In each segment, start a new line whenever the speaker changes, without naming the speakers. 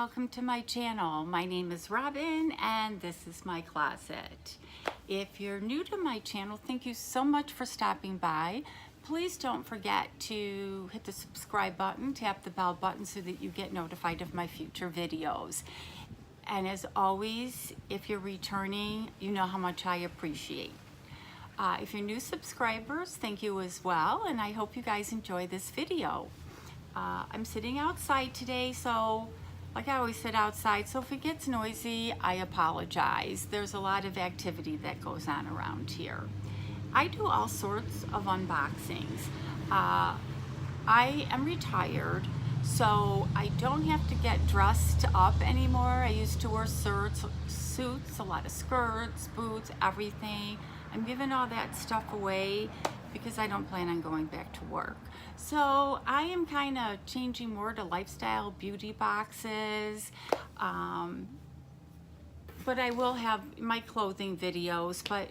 welcome to my channel. My name is Robin and this is my closet. If you're new to my channel, thank you so much for stopping by. Please don't forget to hit the subscribe button, tap the bell button so that you get notified of my future videos. And as always, if you're returning, you know how much I appreciate. If you're new subscribers, thank you as well, and I hope you guys enjoy this video. I'm sitting outside today, so like I always sit outside, so if it gets noisy, I apologize. There's a lot of activity that goes on around here. I do all sorts of unboxings. I am retired, so I don't have to get dressed up anymore. I used to wear suits, a lot of skirts, boots, everything. I'm giving all that stuff away because I don't plan on going back to work. So I am kind of changing more to lifestyle beauty boxes, but I will have my clothing videos, but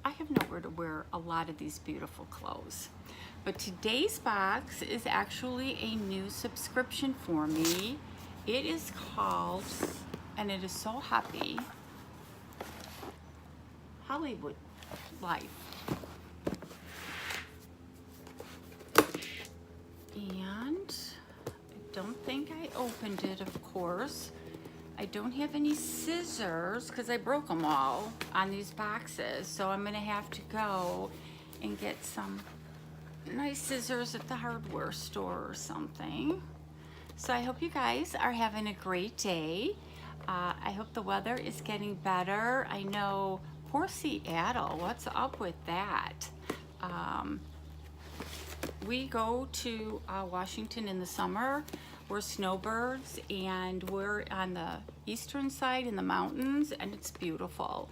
I have nowhere to wear a lot of these beautiful clothes. But today's box is actually a new subscription for me. It is called, and it is so happy, Hollywood Life. And I don't think I opened it, of course. I don't have any scissors because I broke them all on these boxes. So I'm gonna have to go and get some nice scissors at the hardware store or something. So I hope you guys are having a great day. I hope the weather is getting better. I know, poor Seattle, what's up with that? We go to Washington in the summer. We're snowbirds and we're on the eastern side in the mountains and it's beautiful.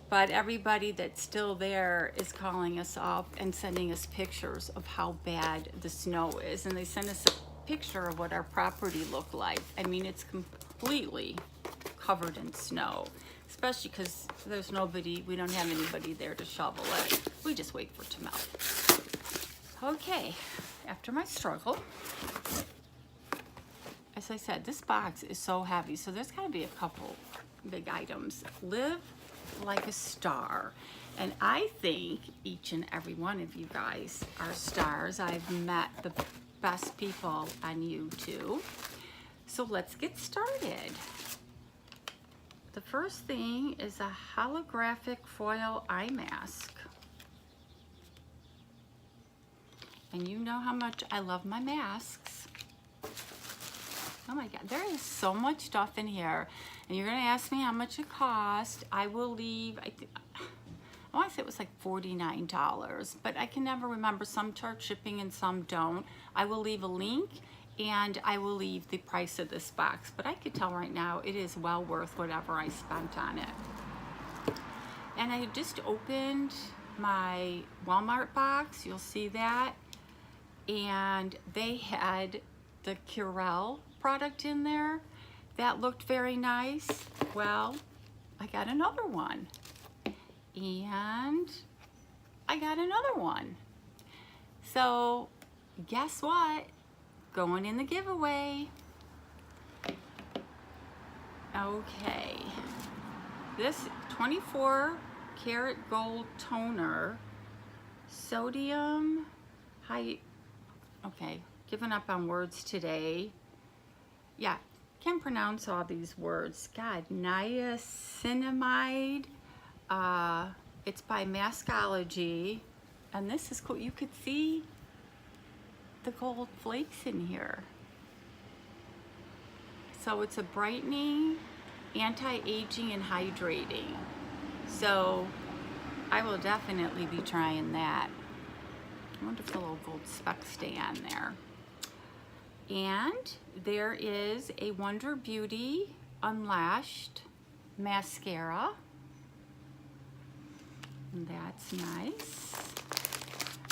But everybody that's still there is calling us up and sending us pictures of how bad the snow is. And they send us a picture of what our property looked like. I mean, it's completely covered in snow, especially because there's nobody, we don't have anybody there to shovel it. We just wait for it to melt. Okay, after my struggle, as I said, this box is so heavy, so there's gotta be a couple big items. Live like a star. And I think each and every one of you guys are stars. I've met the best people on YouTube. So let's get started. The first thing is a holographic foil eye mask. And you know how much I love my masks. Oh my God, there is so much stuff in here. And you're gonna ask me how much it cost. I will leave, I wanna say it was like $49, but I can never remember. Some charge shipping and some don't. I will leave a link and I will leave the price of this box. But I could tell right now it is well worth whatever I spent on it. And I just opened my Walmart box, you'll see that. And they had the Karat product in there. That looked very nice. Well, I got another one. And I got another one. So guess what? Going in the giveaway. Okay. This 24 karat gold toner, sodium high. Okay, giving up on words today. Yeah, can't pronounce all these words. God, niacinamide. It's by Mascara, and this is cool. You could see the gold flakes in here. So it's a brightening, anti-aging, and hydrating. So I will definitely be trying that. I wonder if the little gold specks stay on there. And there is a Wonder Beauty Unlashed mascara. And that's nice.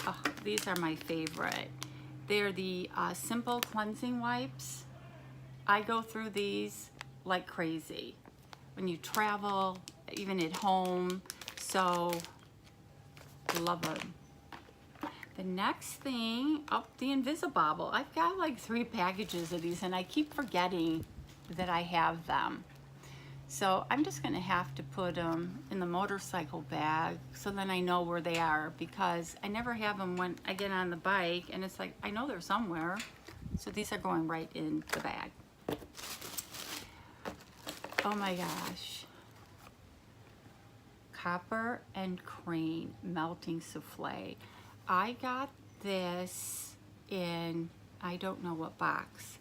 Oh, these are my favorite. They're the Simple Cleansing Wipes. I go through these like crazy when you travel, even at home. So, love them. The next thing, the Invisibobble. I've got like 3 packages of these and I keep forgetting that I have them. So I'm just gonna have to put them in the motorcycle bag so then I know where they are, because I never have them when I get on the bike and it's like, I know they're somewhere. So these are going right in the bag. Oh my gosh. Copper and Crane Melting Souffle. I got this in, I don't know what box,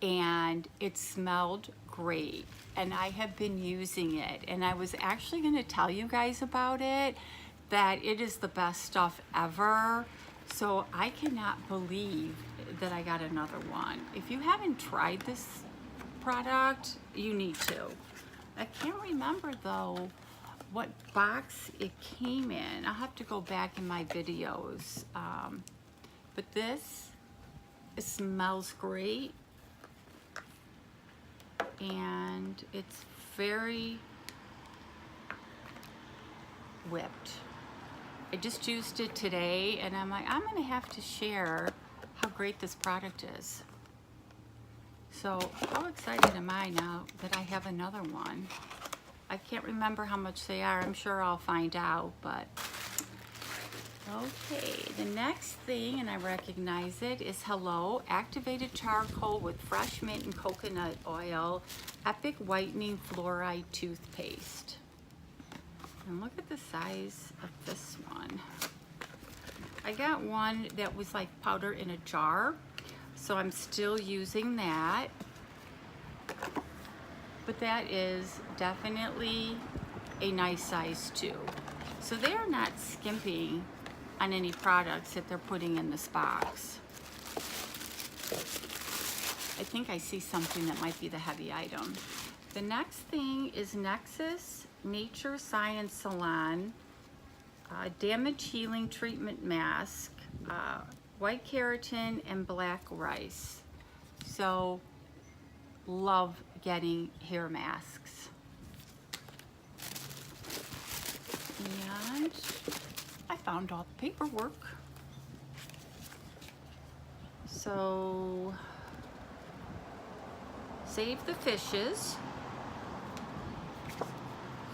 and it smelled great, and I have been using it, and I was actually going to tell you guys about it, that it is the best stuff ever. So I cannot believe that I got another one. If you haven't tried this product, you need to. I can't remember though what box it came in. I'll have to go back in my videos. But this, it smells great. And it's very whipped. I just used it today and I'm like, I'm gonna have to share how great this product is. So how excited am I now that I have another one? I can't remember how much they are. I'm sure I'll find out, but okay. The next thing, and I recognize it, is Hello Activated Charcoal with Fresh Mint and Coconut Oil Epic Whitening Fluoride Toothpaste. And look at the size of this one. I got one that was like powder in a jar, so I'm still using that. But that is definitely a nice size too. So they are not skimping on any products that they're putting in this box. I think I see something that might be the heavy item. The next thing is Nexus Nature Science Salon Damage Healing Treatment Mask, white keratin and black rice. So love getting hair masks. And I found all the paperwork. So Save the Fishes.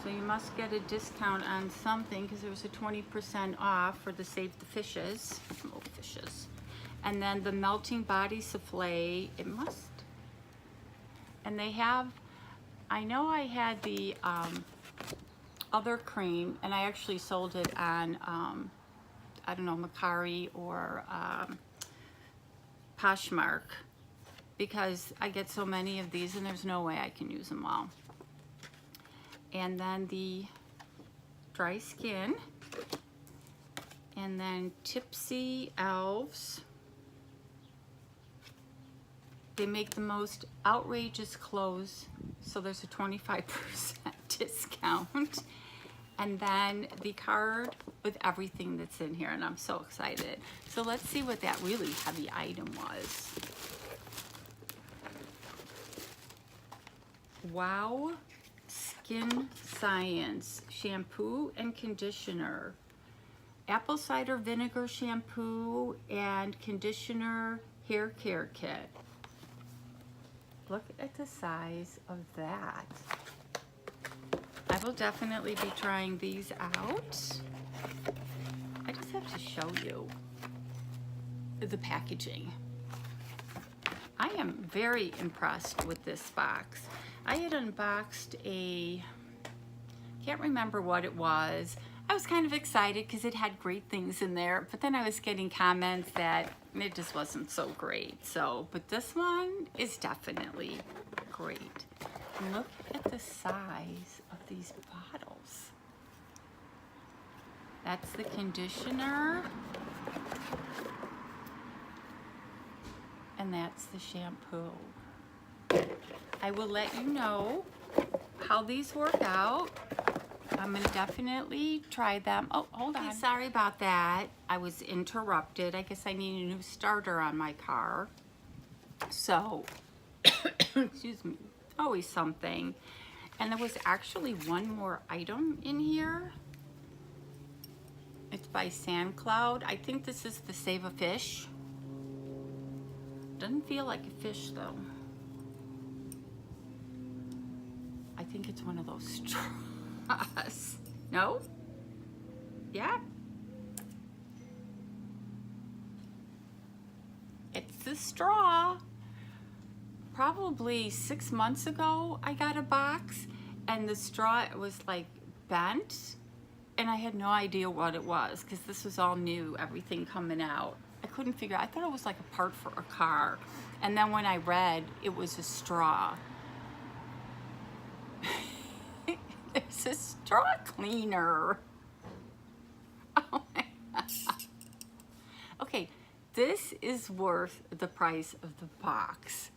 So you must get a discount on something because there was a 20% off for the Save the Fishes. Oh, fishes. And then the Melting Body Souffle, it must. And they have, I know I had the other cream and I actually sold it on, I don't know, Macari or Poshmark, because I get so many of these and there's no way I can use them all. And then the Dry Skin, and then Tipsy Elves. They make the most outrageous clothes, so there's a 25% discount. And then the card with everything that's in here, and I'm so excited. So let's see what that really heavy item was. Wow Skin Science shampoo and conditioner, apple cider vinegar shampoo and conditioner hair care kit. Look at the size of that. I will definitely be trying these out. I just have to show you the packaging. I am very impressed with this box. I had unboxed can't remember what it was. I was kind of excited because it had great things in there, but then I was getting comments that it just wasn't so great. So, but this one is definitely great. And look at the size of these bottles. That's the conditioner. And that's the shampoo. I will let you know how these work out. I'm gonna definitely try them. Oh, hold on. Sorry about that. I was interrupted. I guess I need a new starter on my car. So, excuse me, always something. And there was actually one more item in here. It's by SandCloud. I think this is the Save a Fish. Doesn't feel like a fish though. I think it's one of those straws. No? Yeah? It's the straw. Probably 6 months ago, I got a box, and the straw was like bent, and I had no idea what it was because this was all new, everything coming out. I couldn't figure out. I thought it was like a part for a car, and then when I read, it was a straw. It's a straw cleaner. Oh my God. Okay, this is worth the price of the box.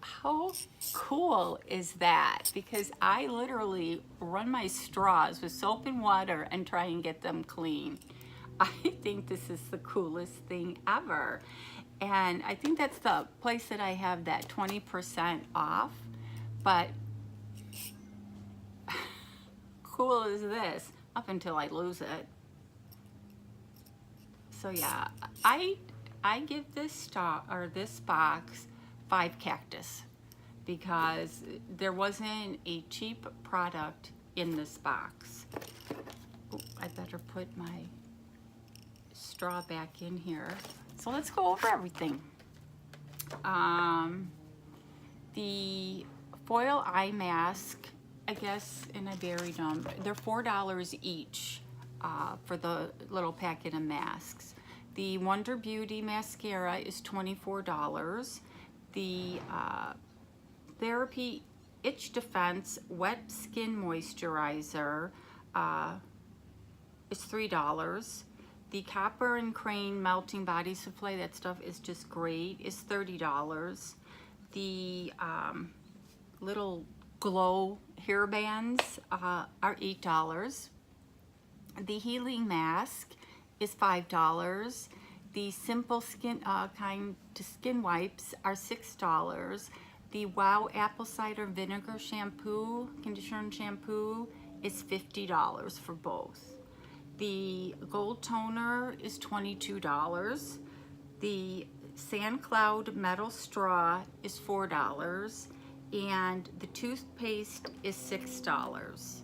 How cool is that? Because I literally run my straws with soap and water and try and get them clean. I think this is the coolest thing ever. And I think that's the place that I have that 20% off. But cool is this up until I lose it. So yeah, I give this this box 5 cactus because there wasn't a cheap product in this box. Ooh, I better put my straw back in here. So let's go over everything. The foil eye mask, I guess, and I buried them. They're $4 each for the little packet of masks. The Wonder Beauty mascara is $24. The Therapy Itch Defense Wet Skin Moisturizer is $3. The Copper and Crane Melting Body Souffle, that stuff is just great, is $30. The little glow hair bands are $8. The healing mask is $5. The simple skin kind to skin wipes are $6. The Wow Apple Cider Vinegar Shampoo, conditioner and shampoo is $50 for both. The gold toner is $22. The Sand Cloud metal straw is $4, and the toothpaste is $6.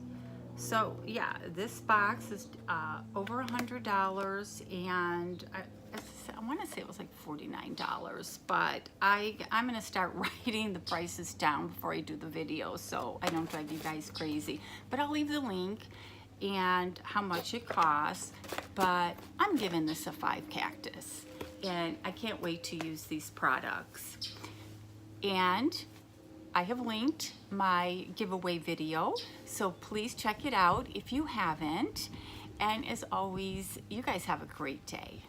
So yeah, this box is over $100, and I want to say it was like $49, but I'm going to start writing the prices down before I do the video so I don't drive you guys crazy. But I'll leave the link and how much it costs, but I'm giving this a 5 cactus, and I can't wait to use these products. And I have linked my giveaway video, so please check it out if you haven't. And as always, you guys have a great day.